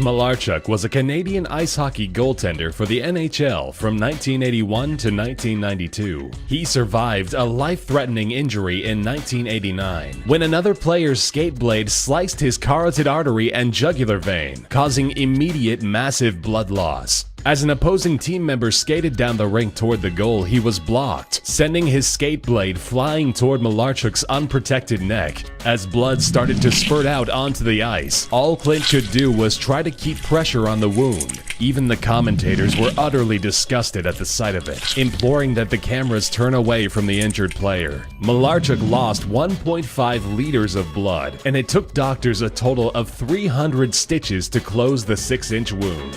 Malarchuk was a Canadian ice hockey goaltender for the NHL from 1981 to 1992. He survived a life-threatening injury in 1989 when another player's skate blade sliced his carotid artery and jugular vein, causing immediate massive blood loss. As an opposing team member skated down the rink toward the goal, he was blocked, sending his skate blade flying toward Malarchuk's unprotected neck. As blood started to spurt out onto the ice, all Clint could do was try to keep pressure on the wound. Even the commentators were utterly disgusted at the sight of it, imploring that the cameras turn away from the injured player. Malarchuk lost 1.5 liters of blood, and it took doctors a total of 300 stitches to close the 6-inch wound.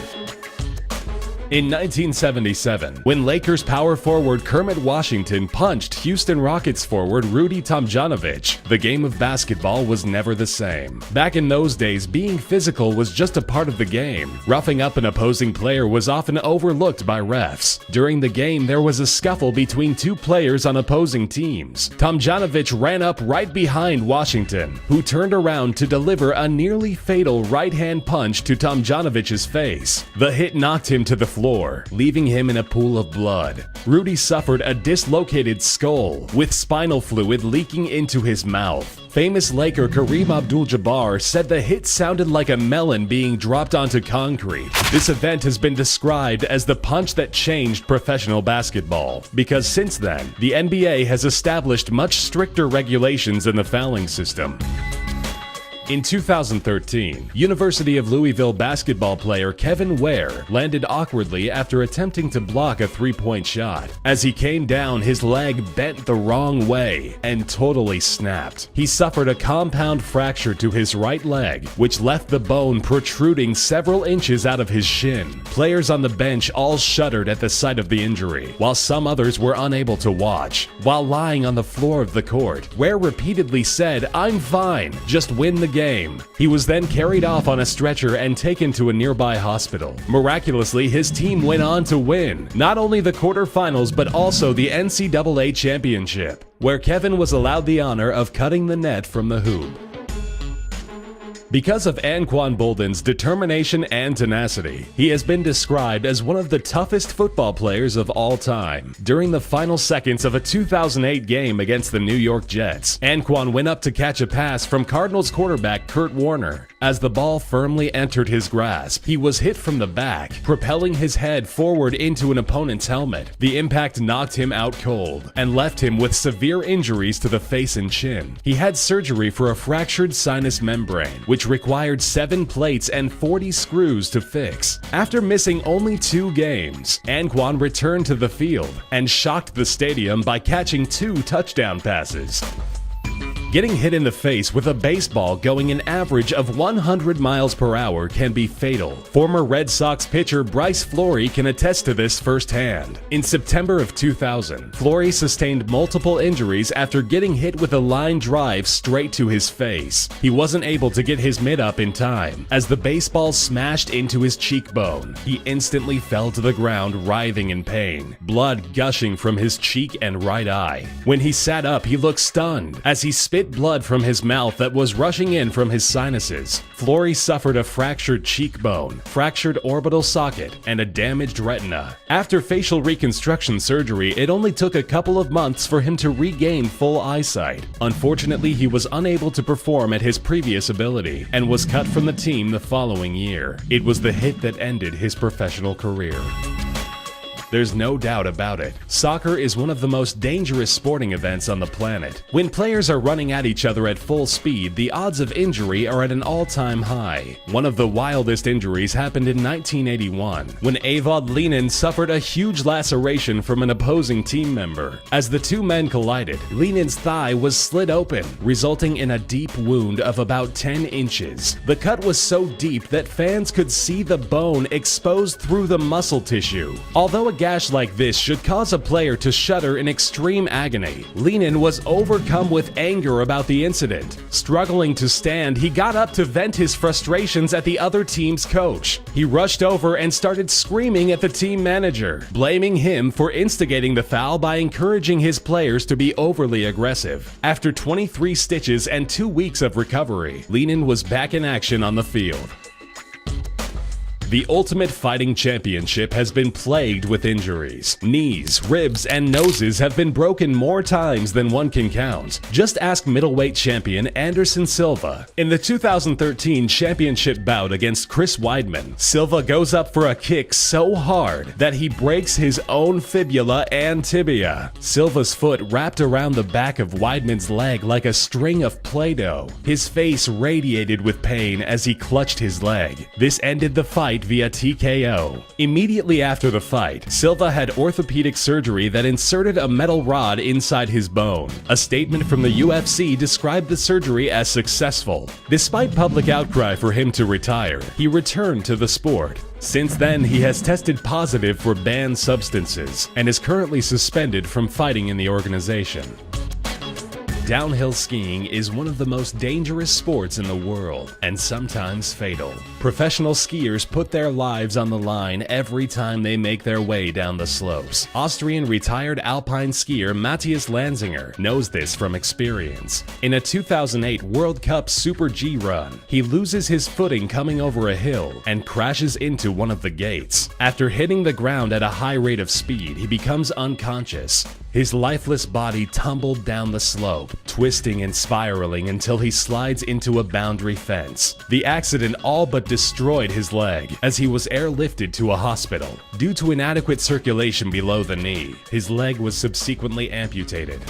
In 1977, when Lakers power forward Kermit Washington punched Houston Rockets forward Rudy Tomjanovich, the game of basketball was never the same. Back in those days, being physical was just a part of the game. Roughing up an opposing player was often overlooked by refs. During the game, there was a scuffle between two players on opposing teams. Tomjanovich ran up right behind Washington, who turned around to deliver a nearly fatal right-hand punch to Tomjanovich's face. The hit knocked him to the floor, leaving him in a pool of blood. Rudy suffered a dislocated skull, with spinal fluid leaking into his mouth. Famous Laker Kareem Abdul-Jabbar said the hit sounded like a melon being dropped onto concrete. This event has been described as the punch that changed professional basketball, because since then, the NBA has established much stricter regulations in the fouling system. In 2013, University of Louisville basketball player Kevin Ware landed awkwardly after attempting to block a three-point shot. As he came down, his leg bent the wrong way and totally snapped. He suffered a compound fracture to his right leg, which left the bone protruding several inches out of his shin. Players on the bench all shuddered at the sight of the injury, while some others were unable to watch. While lying on the floor of the court, Ware repeatedly said, "I'm fine, just win the game." He was then carried off on a stretcher and taken to a nearby hospital. Miraculously, his team went on to win not only the quarterfinals but also the NCAA championship, where Kevin was allowed the honor of cutting the net from the hoop. Because of Anquan Boldin's determination and tenacity, he has been described as one of the toughest football players of all time. During the final seconds of a 2008 game against the New York Jets, Anquan went up to catch a pass from Cardinals quarterback Kurt Warner. As the ball firmly entered his grasp, he was hit from the back, propelling his head forward into an opponent's helmet. The impact knocked him out cold and left him with severe injuries to the face and chin. He had surgery for a fractured sinus membrane, which required 7 plates and 40 screws to fix. After missing only 2 games, Anquan returned to the field and shocked the stadium by catching 2 touchdown passes. Getting hit in the face with a baseball going an average of 100 miles per hour can be fatal. Former Red Sox pitcher Bryce Flory can attest to this firsthand. In September of 2000, Flory sustained multiple injuries after getting hit with a line drive straight to his face. He wasn't able to get his mitt up in time. As the baseball smashed into his cheekbone, he instantly fell to the ground writhing in pain, blood gushing from his cheek and right eye. When he sat up, he looked stunned as he spit blood from his mouth that was rushing in from his sinuses. Flory suffered a fractured cheekbone, fractured orbital socket, and a damaged retina. After facial reconstruction surgery, it only took a couple of months for him to regain full eyesight. Unfortunately, he was unable to perform at his previous ability and was cut from the team the following year. It was the hit that ended his professional career. There's no doubt about it. Soccer is one of the most dangerous sporting events on the planet. When players are running at each other at full speed, the odds of injury are at an all-time high. One of the wildest injuries happened in 1981, when Evad Lenin suffered a huge laceration from an opposing team member. As the two men collided, Lenin's thigh was slit open, resulting in a deep wound of about 10 inches. The cut was so deep that fans could see the bone exposed through the muscle tissue. Although a gash like this should cause a player to shudder in extreme agony, Lenin was overcome with anger about the incident. Struggling to stand, he got up to vent his frustrations at the other team's coach. He rushed over and started screaming at the team manager, blaming him for instigating the foul by encouraging his players to be overly aggressive. After 23 stitches and 2 weeks of recovery, Lenin was back in action on the field. The Ultimate Fighting Championship has been plagued with injuries. Knees, ribs, and noses have been broken more times than one can count. Just ask middleweight champion Anderson Silva. In the 2013 championship bout against Chris Weidman, Silva goes up for a kick so hard that he breaks his own fibula and tibia. Silva's foot wrapped around the back of Weidman's leg like a string of Play-Doh. His face radiated with pain as he clutched his leg. This ended the fight via TKO. Immediately after the fight, Silva had orthopedic surgery that inserted a metal rod inside his bone. A statement from the UFC described the surgery as successful. Despite public outcry for him to retire, he returned to the sport. Since then, he has tested positive for banned substances and is currently suspended from fighting in the organization. Downhill skiing is one of the most dangerous sports in the world, and sometimes fatal. Professional skiers put their lives on the line every time they make their way down the slopes. Austrian retired alpine skier Matthias Lanzinger knows this from experience. In a 2008 World Cup Super G run, he loses his footing coming over a hill and crashes into one of the gates. After hitting the ground at a high rate of speed, he becomes unconscious. His lifeless body tumbled down the slope, twisting and spiraling until he slides into a boundary fence. The accident all but destroyed his leg as he was airlifted to a hospital. Due to inadequate circulation below the knee, his leg was subsequently amputated.